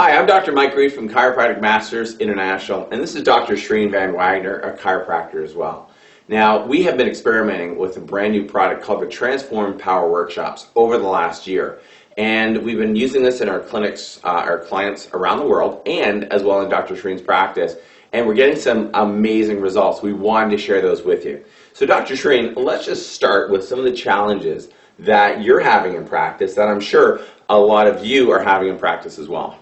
Hi, I'm Dr. Mike Reid from Chiropractic Masters International, and this is Dr. Shreen Van Wagner, a chiropractor as well. Now, we have been experimenting with a brand new product called the Transform Power Workshops over the last year. And we've been using this in our clinics, our clients around the world, and as well in Dr. Shreen's practice. And we're getting some amazing results. We wanted to share those with you. So Dr. Shreen, let's just start with some of the challenges that you're having in practice that I'm sure a lot of you are having in practice as well.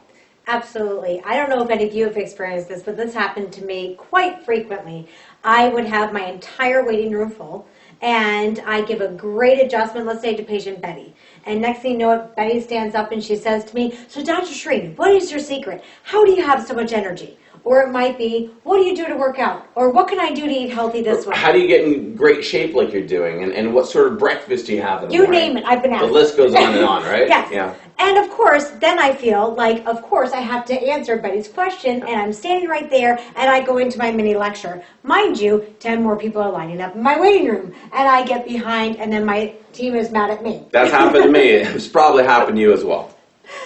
Absolutely. I don't know if any of you have experienced this, but this happened to me quite frequently. I would have my entire waiting room full, and I give a great adjustment, let's say to patient Betty. And next thing you know, Betty stands up and she says to me, "So Dr. Shreen, what is your secret? How do you have so much energy?" Or it might be, "What do you do to work out?" Or "What can I do to eat healthy this way?" How do you get in great shape like you're doing? And what sort of breakfast do you have in the morning? You name it, I've been asked. The list goes on and on, right? Yes. Yeah. And of course, then I feel like, of course, I have to answer Betty's question, and I'm standing right there, and I go into my mini lecture. Mind you, 10 more people are lining up in my waiting room, and I get behind, and then my team is mad at me. That's happened to me. It's probably happened to you as well.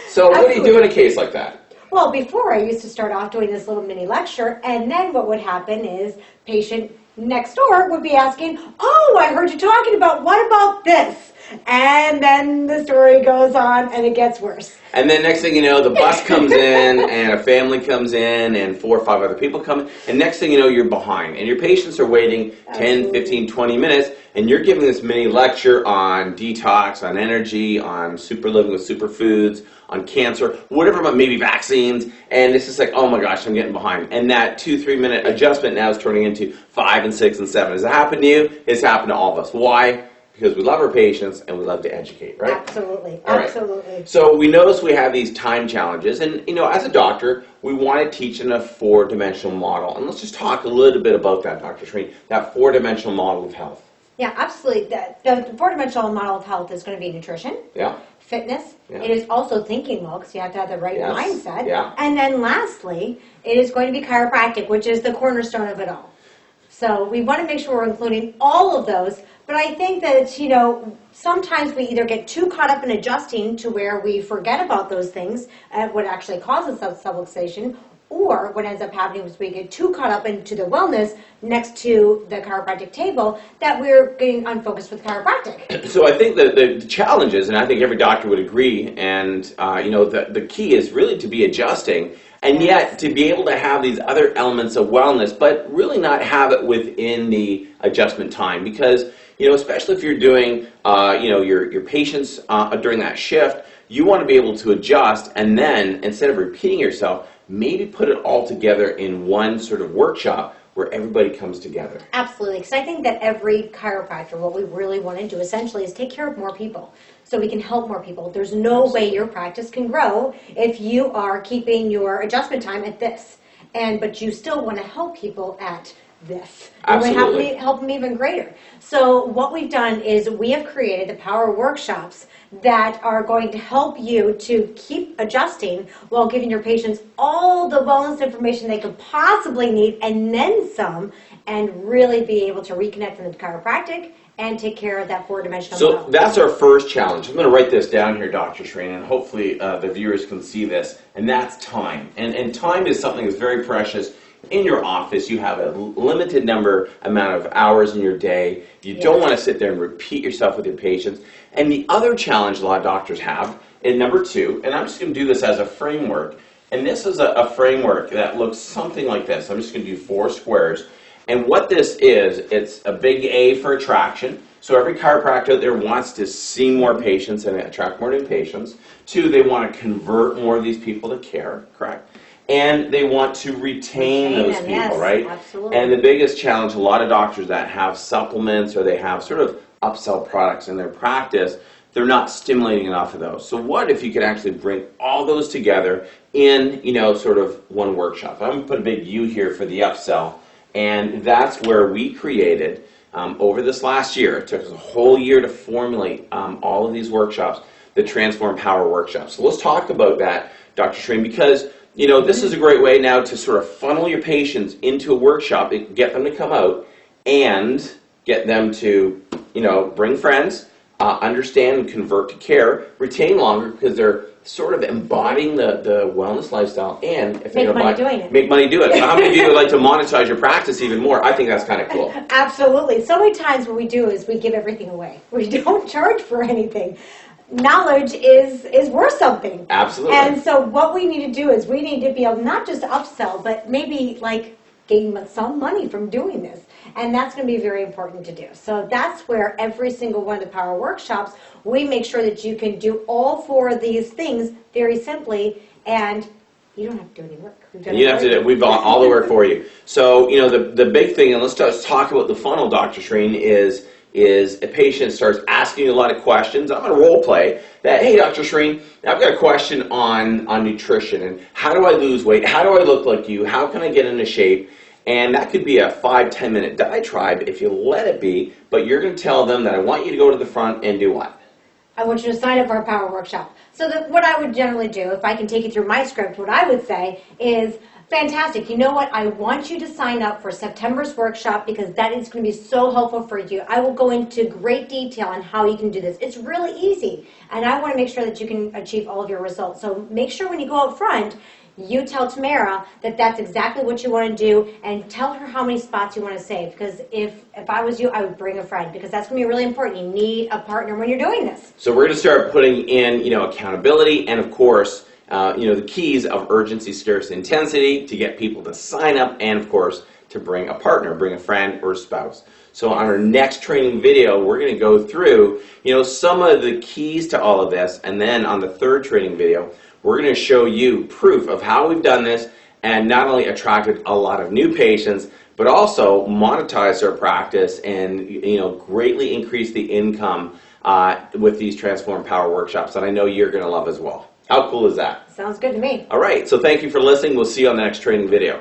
So what do you do in a case like that? Well, before I used to start off doing this little mini lecture, and then what would happen is patient next door would be asking, "Oh, I heard you talking about, what about this?" And then the story goes on and it gets worse. And then next thing you know, the bus comes in and a family comes in and 4 or 5 other people come in. And next thing you know, you're behind. And your patients are waiting 10, 15, 20 minutes. And you're giving this mini lecture on detox, on energy, on super living with superfoods, on cancer, whatever, maybe vaccines. And it's just like, oh my gosh, I'm getting behind. And that 2-3 minute adjustment now is turning into 5 and 6 and 7. Has it happened to you? It's happened to all of us. Why? Because we love our patients and we love to educate, right? Absolutely, all right. Absolutely. So we notice we have these time challenges, and as a doctor, we want to teach in a 4-dimensional model. And let's just talk a little bit about that, Dr. Shreen, that 4-dimensional model of health. Yeah, absolutely. The 4-dimensional model of health is going to be nutrition, fitness. Yeah. It is also thinking well, because you have to have the right mindset. Yeah. And then lastly, it is going to be chiropractic, which is the cornerstone of it all. So we want to make sure we're including all of those. But I think that, sometimes we either get too caught up in adjusting to where we forget about those things, what actually causes subluxation, or what ends up happening is we get too caught up into the wellness next to the chiropractic table that we're getting unfocused with chiropractic. So I think that the challenge is, and I think every doctor would agree, and the key is really to be adjusting, and yet to be able to have these other elements of wellness, but really not have it within the adjustment time, because especially if you're doing your patients during that shift, you want to be able to adjust, and then instead of repeating yourself, maybe put it all together in one sort of workshop where everybody comes together. Absolutely, because I think that every chiropractor, what we really want to do essentially is take care of more people so we can help more people. There's no way your practice can grow if you are keeping your adjustment time at this, but you still want to help people at this. Absolutely. We have to help them even greater. So what we've done is we have created the Power Workshops that are going to help you to keep adjusting while giving your patients all the wellness information they could possibly need and then some, and really be able to reconnect from the chiropractic and take care of that 4-dimensional model. So that's our first challenge. I'm going to write this down here, Dr. Shreen, and hopefully the viewers can see this, and that's time. And time is something that's very precious. In your office, you have a limited amount of hours in your day. You don't want to sit there and repeat yourself with your patients. And the other challenge a lot of doctors have, and number 2, and I'm just going to do this as a framework, and this is a framework that looks something like this. I'm just going to do 4 squares. And what this is, it's a big A for attraction. So every chiropractor out there wants to see more patients and attract more new patients. 2, they want to convert more of these people to care, correct? And they want to retain those people, yes, right? Absolutely. And the biggest challenge, a lot of doctors that have supplements or they have sort of upsell products in their practice, they're not stimulating enough of those. So what if you could actually bring all those together in, sort of one workshop? I'm going to put a big U here for the upsell. And that's where we created, over this last year, it took us a whole year to formulate all of these workshops, the Transform Power Workshops. So let's talk about that, Dr. Shreen, because this is a great way now to sort of funnel your patients into a workshop, get them to come out, and get them to, bring friends, understand and convert to care, retain longer because they're sort of embodying the wellness lifestyle, and if Make money doing it. Make money do it. So how many of you would like to monetize your practice even more? I think that's kind of cool. Absolutely. So many times what we do is we give everything away. We don't charge for anything. Knowledge is worth something. Absolutely. And so what we need to do is we need to be able not just to upsell, but maybe like gain some money from doing this. And that's going to be very important to do. So that's where every single one of the Power Workshops, we make sure that you can do all 4 of these things very simply, and you don't have to do any work. We've done all the work for you. So, you know, the big thing, and let's just talk about the funnel, Dr. Shreen, is a patient starts asking you a lot of questions. I'm going to role play that, hey, Dr. Shreen, I've got a question on nutrition, and how do I lose weight? How do I look like you? How can I get into shape? And that could be a 5-10 minute diatribe if you let it be, but you're going to tell them that I want you to go to the front and do what? I want you to sign up for our Power Workshop. So what I would generally do, if I can take you through my script, what I would say is, fantastic, you know what, I want you to sign up for September's workshop because that is going to be so helpful for you. I will go into great detail on how you can do this. It's really easy, and I want to make sure that you can achieve all of your results. So make sure when you go out front, you tell Tamara that that's exactly what you want to do, and tell her how many spots you want to save. Because if I was you, I would bring a friend, because that's going to be really important. You need a partner when you're doing this. So we're going to start putting in, accountability, and of course, the keys of urgency, scarcity, intensity to get people to sign up, and of course, to bring a partner, bring a friend or a spouse. So on our next training video, we're going to go through, some of the keys to all of this, and then on the third training video, we're going to show you proof of how we've done this and not only attracted a lot of new patients, but also monetized our practice and greatly increased the income with these Transform Power Workshops that I know you're going to love as well. How cool is that? Sounds good to me. All right, so thank you for listening. We'll see you on the next training video.